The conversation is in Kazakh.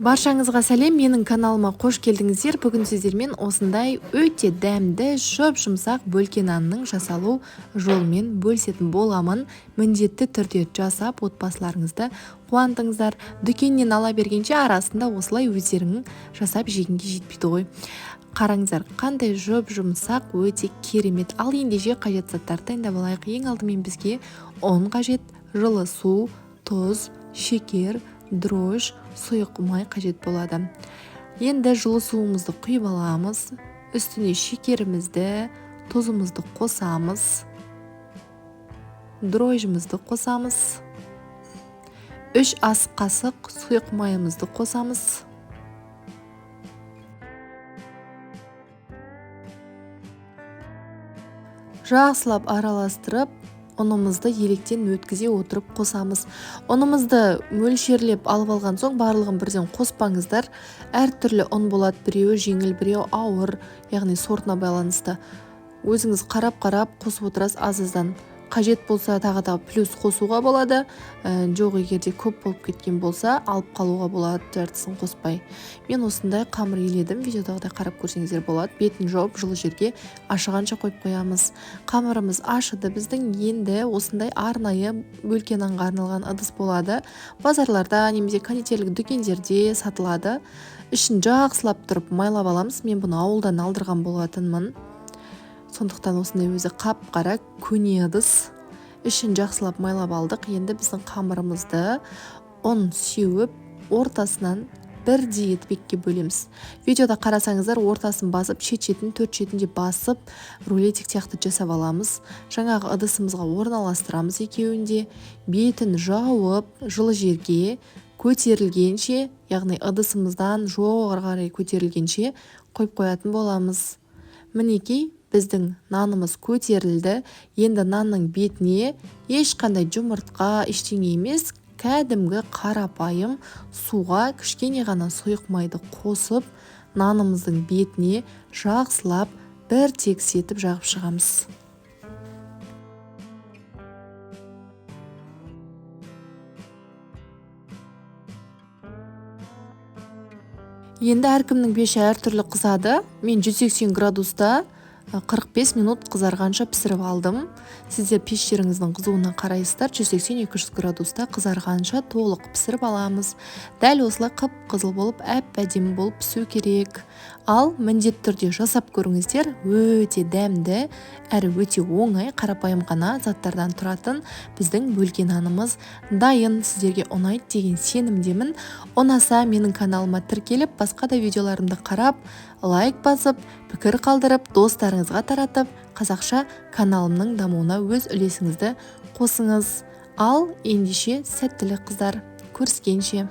Баршаңызға сәлем, менің каналыма қош келдіңіздер. Бүгін сіздермен осындай өте дәмді, жұмсақ бөлке нанның жасалу жолымен бөлісетін боламын. Міндетті түрде жасап, отбасыларыңызды қуантыңыздар. Дүкеннен ала бергенше арасында осылай өздерің жасап жегенге жетпейді ғой. Қараңыздар, қандай жұмсақ, өте керемет. Ал ендеше қажет заттарды дайындап алайық. Ең алдымен бізге ұн қажет, жылы су, тұз, шекер, дрожж, сұйық май қажет болады. Енді жылы суымызды құйып аламыз, үстіне шекерімізді, тұзымызды қосамыз, дрожжымызды қосамыз, 3 ас қасық сұйық майымызды қосамыз. Жақсылап араластырып, ұнымызды електен өткізе отырып қосамыз. Ұнымызды мөлшерлеп алып алған соң барлығын бірден қоспаңыздар. Әртүрлі ұн болады, біреуі жеңіл, біреуі ауыр, яғни сортына байланысты. Өзіңіз қарап қосып отырасыз аз-аздан. Қажет болса тағы плюс қосуға болады. Жоқ, егерде көп болып кеткен болса, алып қалуға болады, жартысын қоспай. Мен осындай қамыр еледім, видеодағыдай қарап көрсеңіздер болады. Бетін жауып жылы жерге ашығанша қойып қоямыз. Қамырымыз ашыды біздің. Енді осындай арнайы бөлке нанға арналған ыдыс болады. Базарларда немесе кондитерлік дүкендерде сатылады. Ішін жақсылап тұрып майлап аламыз. Мен бұны ауылдан алдырған болатынмын. Сондықтан осындай өзі қап-қара көне ыдыс. Ішін жақсылап майлап алдық. Енді біздің қамырымызды ұн сеуіп, ортасынан бірдей етпекке бөлеміз. Видеода қарасаңыздар, ортасын басып, шет-шетін, төрт шетінде басып, рулетик сияқты жасап аламыз. Жаңағы ыдысымызға орналастырамыз екеуінде. Бетін жауып, жылы жерге көтерілгенше, яғни ыдысымыздан жоғары қарай көтерілгенше қойып қоятын боламыз. Мінекей, біздің нанымыз көтерілді. Енді нанның бетіне ешқандай жұмыртқа, ештеңе емес, кәдімгі қарапайым суға кішкене ғана сұйық майды қосып, нанымыздың бетіне жақсылап бір тексетіп жағып шығамыз. Енді әркімнің пеші әртүрлі қызады. Мен 180 градуста 45 минут қызарғанша пісіріп алдым. Сіздер пештеріңіздің қызуына қарайсыздар. 180-200 градуста қызарғанша толық пісіріп аламыз. Дәл осылай қып-қызыл болып, әп-әдемі болып пісу керек. Ал міндетті түрде жасап көріңіздер. Өте дәмді, әрі өте оңай, қарапайым ғана заттардан тұратын біздің бөлке нанымыз дайын. Сіздерге ұнайды деген сенімдемін. Ұнаса менің каналыма тіркеліп, басқа да видеоларымды қарап, лайк басып, пікір қалдырып, достарыңызға таратып, қазақша каналымның дамуына өз үлесіңізді қосыңыз. Ал ендеше сәттілік қыздар, көріскенше.